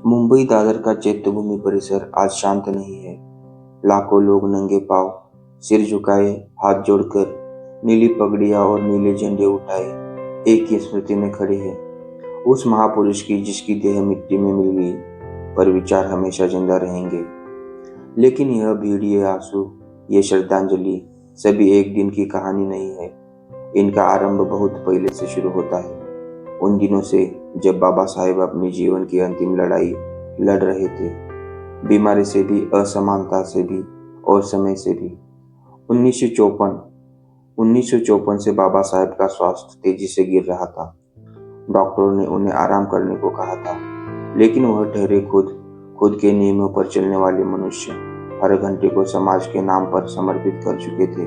मुंबई दादर का चैत्यभूमि परिसर आज शांत नहीं है। लाखों लोग नंगे पांव, सिर झुकाए, हाथ जोड़कर, नीली पगड़ियां और नीले झंडे उठाए एक ही स्मृति में खड़े हैं। उस महापुरुष की जिसकी देह मिट्टी में मिल गई, पर विचार हमेशा जिंदा रहेंगे। लेकिन यह भीड़, ये आंसू, ये श्रद्धांजलि सभी एक दिन की कहानी नहीं है। इनका आरंभ बहुत पहले से शुरू होता है, उन दिनों से जब बाबा साहेब अपने जीवन की अंतिम लड़ाई लड़ रहे थे, बीमारी से भी, असमानता से भी और समय से भी। 1954 से बाबा साहेब का स्वास्थ्य तेजी से गिर रहा था। डॉक्टरों ने उन्हें आराम करने को कहा था, लेकिन वह ठहरे खुद के नियमों पर चलने वाले मनुष्य हर घंटे को समाज के नाम पर समर्पित कर चुके थे।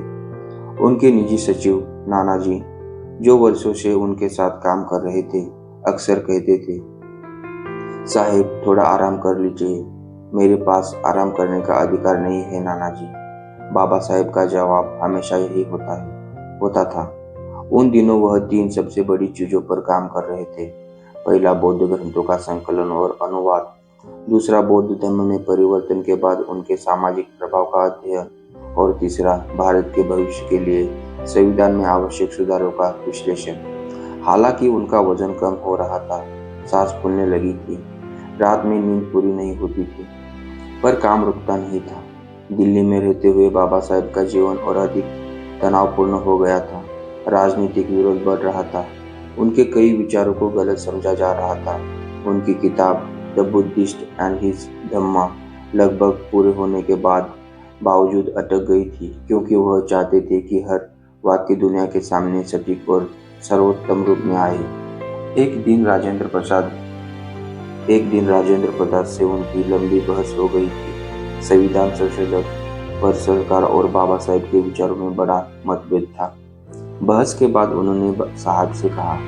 उनके निजी सचिव नानाजी, जो वर्षों से उनके साथ काम कर रहे थे, अक्सर कहते थे, साहेब थोड़ा आराम कर लीजिए। मेरे पास आराम करने का अधिकार नहीं है नानाजी। बाबा साहेब का जवाब हमेशा यही होता था। उन दिनों वह 3 सबसे बड़ी चीजों पर काम कर रहे थे। पहला, बौद्ध ग्रंथों का संकलन और अनुवाद। दूसरा, बौद्ध धर्म में परिवर्तन के बाद उनके सामाजिक प्रभाव का अध्ययन। और तीसरा, भारत के भविष्य के लिए संविधान में आवश्यक सुधारों का विश्लेषण। हालांकि उनका वजन कम हो रहा था, सांस फूलने लगी थी, रात में नींद पूरी नहीं होती थी, पर काम रुकता नहीं था। दिल्ली में रहते हुए बाबा साहेब का जीवन और अधिक तनावपूर्ण हो गया था। राजनीतिक विरोध बढ़ रहा था, उनके कई विचारों को गलत समझा जा रहा था। उनकी किताब द बुद्धिस्ट एंड हिज धम्मा लगभग पूरे होने के बावजूद अटक गई थी, क्योंकि वह चाहते थे कि हर वाक्य दुनिया के सामने सटीक और सर्वोत्तम रूप में आए। एक दिन राजेंद्र प्रसाद से उनकी लंबी बहस हो गई थी। संविधान संशोधन पर सरकार और बाबा साहेब के विचारों में बड़ा मतभेद था। बहस के बाद उन्होंने साहब से कहा,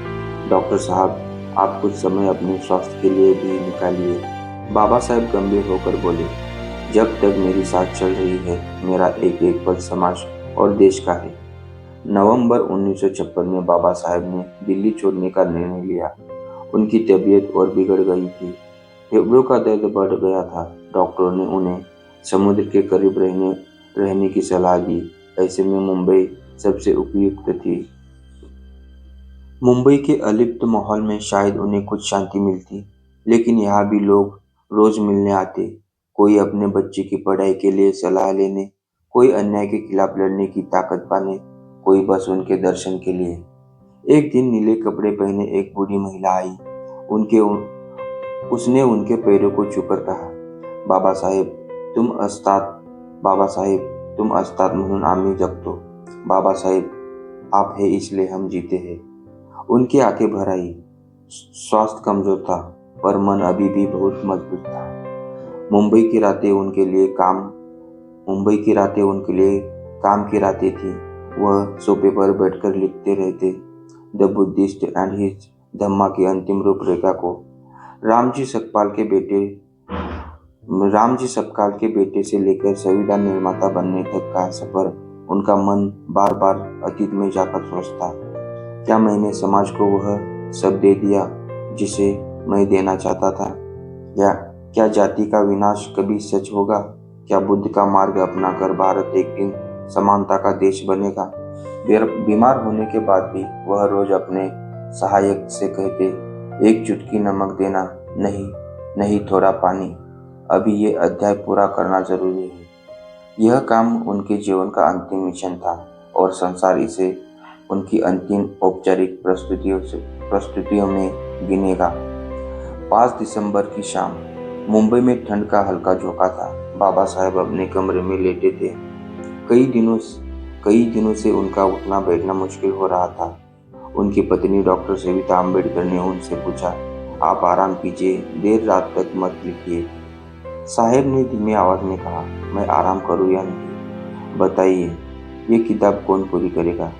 डॉक्टर साहब, आप कुछ समय अपने स्वास्थ्य के लिए भी निकालिए। बाबा साहेब गंभीर होकर बोले, जब तक मेरी सांस चल रही है, मेरा एक एक पल समाज और देश का है। नवंबर 1956 में बाबा साहेब ने दिल्ली छोड़ने का निर्णय लिया। उनकी तबीयत और बिगड़ गई थी, फेफड़ों का दर्द बढ़ गया था। डॉक्टरों ने उन्हें समुद्र के करीब रहने की सलाह दी। ऐसे में मुंबई सबसे उपयुक्त थी। मुंबई के अलिप्त माहौल में शायद उन्हें कुछ शांति मिलती, लेकिन यहाँ भी लोग रोज मिलने आते। कोई अपने बच्चे की पढ़ाई के लिए सलाह लेने, कोई अन्याय के खिलाफ लड़ने की ताकत पाने, कोई बस उनके दर्शन के लिए। एक दिन नीले कपड़े पहने एक बूढ़ी महिला आई। उसने उनके पैरों को छूकर कहा, बाबा साहेब तुम असतात म्हणून आम्ही जगतो। बाबा साहेब, आप है इसलिए हम जीते हैं। उनकी आंखें भर आई। स्वास्थ्य कमजोर था, पर मन अभी भी बहुत मजबूत था। मुंबई की रातें उनके लिए काम की रातें थी। वह सोफे पर बैठकर लिखते रहते, द बुद्धिस्ट एंड हिज धम्मा की अंतिम रूपरेखा को। राम जी सपकाल के बेटे से लेकर संविधान निर्माता बनने तक का सफर उनका मन बार बार अतीत में जाकर सोचता, क्या मैंने समाज को वह सब दे दिया जिसे मैं देना चाहता था? क्या जाति का विनाश कभी सच होगा? क्या बुद्ध का मार्ग अपनाकर भारत एक दिन समानता का देश बनेगा? बीमार होने के बाद भी वह रोज अपने सहायक से कहते, एक चुटकी नमक देना, नहीं थोड़ा पानी, अभी ये अध्याय पूरा करना जरूरी है। यह काम उनके जीवन का अंतिम मिशन था और संसार इसे उनकी अंतिम औपचारिक प्रस्तुतियों में गिनेगा। 5 दिसंबर की शाम, मुंबई में ठंड का हल्का झोंका था। बाबा साहेब अपने कमरे में लेटे थे। कई दिनों से उनका उठना बैठना मुश्किल हो रहा था। उनकी पत्नी डॉक्टर सविता अम्बेडकर ने उनसे पूछा, आप आराम कीजिए, देर रात तक मत लिखिए। साहेब ने धीमी आवाज में कहा, मैं आराम करूं या नहीं? बताइए, ये किताब कौन पूरी करेगा?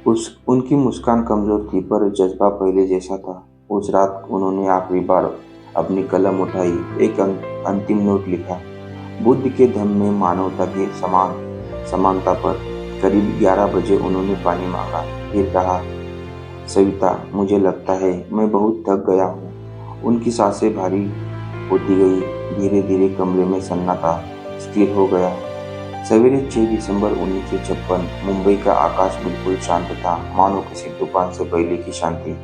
उनकी मुस्कान कमजोर थी, पर जज्बा पहले जैसा था। उस रात उन्होंने आखिरी बार अपनी कलम उठाई, एक अंतिम नोट लिखा। बुद्ध के धम्म में मानवता की समानता पर। करीब 11 बजे उन्होंने पानी मांगा, फिर कहा, सविता, मुझे लगता है मैं बहुत थक गया हूँ उनकी सांसें भारी होती गई। धीरे धीरे कमरे में सन्नाटा स्थिर हो गया। सवेरे 6 दिसंबर 1956 मुंबई का आकाश बिल्कुल शांत था, मानो किसी तूफान से पहले की शांति।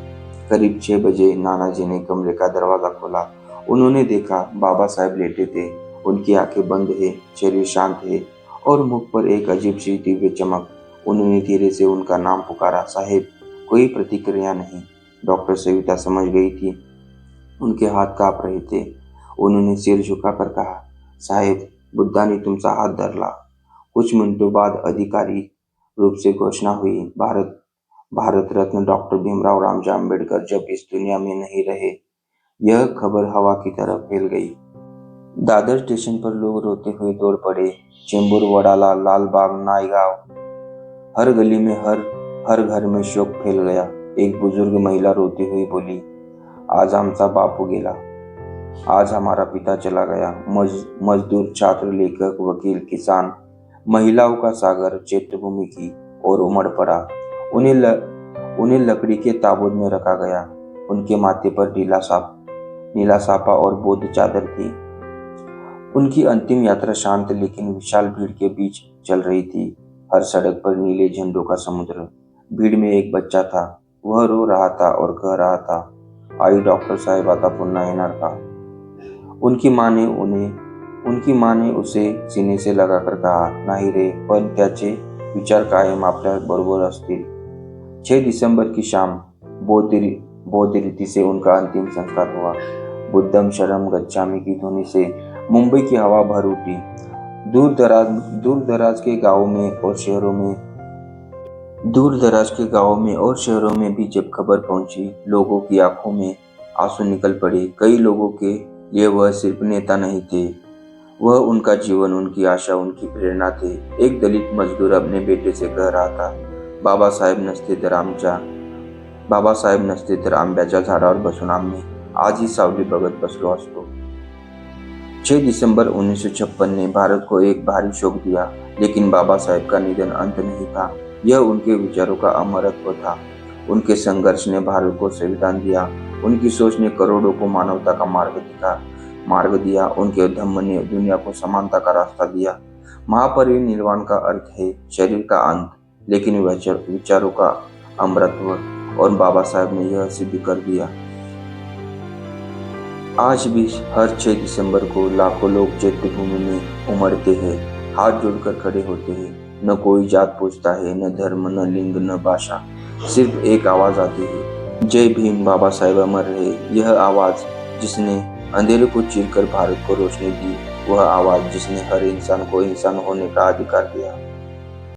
करीब 6 बजे नानाजी ने कमरे का दरवाजा खोला। उन्होंने देखा बाबा साहब लेटे थे। उनकी आंखें बंद है, शरीर शांत है और मुख पर एक अजीब सी दिव्य चमक। उन्होंने धीरे से उनका नाम पुकारा, साहेब। कोई प्रतिक्रिया नहीं। डॉक्टर सविता समझ गई थी। उनके हाथ कांप रहे थे। उन्होंने सिर झुकाकर कहा, साहेब, बुद्धा ने तुमचा हात धरला। कुछ मिनटों बाद आधिकारिक रूप से घोषणा हुई, भारत भारत रत्न डॉक्टर भीमराव रामजी आम्बेडकर जब इस दुनिया में नहीं रहे। यह खबर हवा की तरह फैल गई। दादर स्टेशन पर लोग रोते हुए दौड़ पड़े। चेंबूर, वडाला, लालबाग, नायगांव, हर गली में, हर घर में शोक फैल गया। एक बुजुर्ग महिला रोती हुई बोली, आज आमचा बापू गेला, आज हमारा पिता चला गया। मजदूर, छात्र, लेखक, वकील, किसान, महिलाओं का सागर चैत्यभूमि की ओर उमड़ पड़ा। उन्हें लकड़ी के ताबूत में रखा गया। उनके माथे पर नीला साफा और बौद्ध चादर थी। उनकी अंतिम यात्रा शांत लेकिन विशाल भीड़ के बीच चल रही थी। हर सड़क पर नीले झंडों का समुद्र। भीड़ में एक बच्चा था। वह रो रहा था और कह रहा था, आई डॉक्टर साहेब आता पुन्हा येणार का। उनकी माँ ने उसे सीने से लगाकर कहा, नाही रे, पण त्याचे विचार कायम आपल्या बरोबर असतील। 6 दिसंबर की शाम बौद्ध रीति से उनका अंतिम संस्कार हुआ। बुद्धम शरणम गच्छामि की ध्वनि से मुंबई की हवा भर उठी। दूर दराज के गांवों में और शहरों में भी जब खबर पहुंची, लोगों की आंखों में आंसू निकल पड़े। कई लोगों के लिए वह सिर्फ नेता नहीं थे, वह उनका जीवन, उनकी आशा, उनकी प्रेरणा थे। एक दलित मजदूर अपने बेटे से कह रहा था, बाबासाहेब नसते तर आंब्याच्या झाडावर बसून आम्ही आज ही सावली बघत बसलो असतो। 6 दिसंबर 1956 ने भारत को एक भारी शोक दिया, लेकिन बाबा साहेब का निधन अंत नहीं था। यह उनके विचारों का अमरत्व था। उनके संघर्ष ने भारत को संविधान दिया। उनकी सोच ने करोड़ों को मानवता का मार्ग दिया। उनके धम्म ने दुनिया को समानता का रास्ता दिया। महापरिनिर्वाण का अर्थ है शरीर का अंत, लेकिन विचारों का अमरत्व, और बाबा साहेब ने यह सिद्ध कर दिया। आज भी हर 6 दिसंबर को लाखों लोग चैत्यभूमि में उमड़ते हैं, हाथ जोड़कर खड़े होते हैं। न कोई जात पूछता है, न धर्म, न लिंग, न भाषा, सिर्फ एक आवाज आती है, जय भीम, बाबा साहेब अमर रहे। यह आवाज जिसने अंधेरे को चीरकर भारत को रोशनी दी, वह आवाज जिसने हर इंसान को इंसान होने का अधिकार दिया।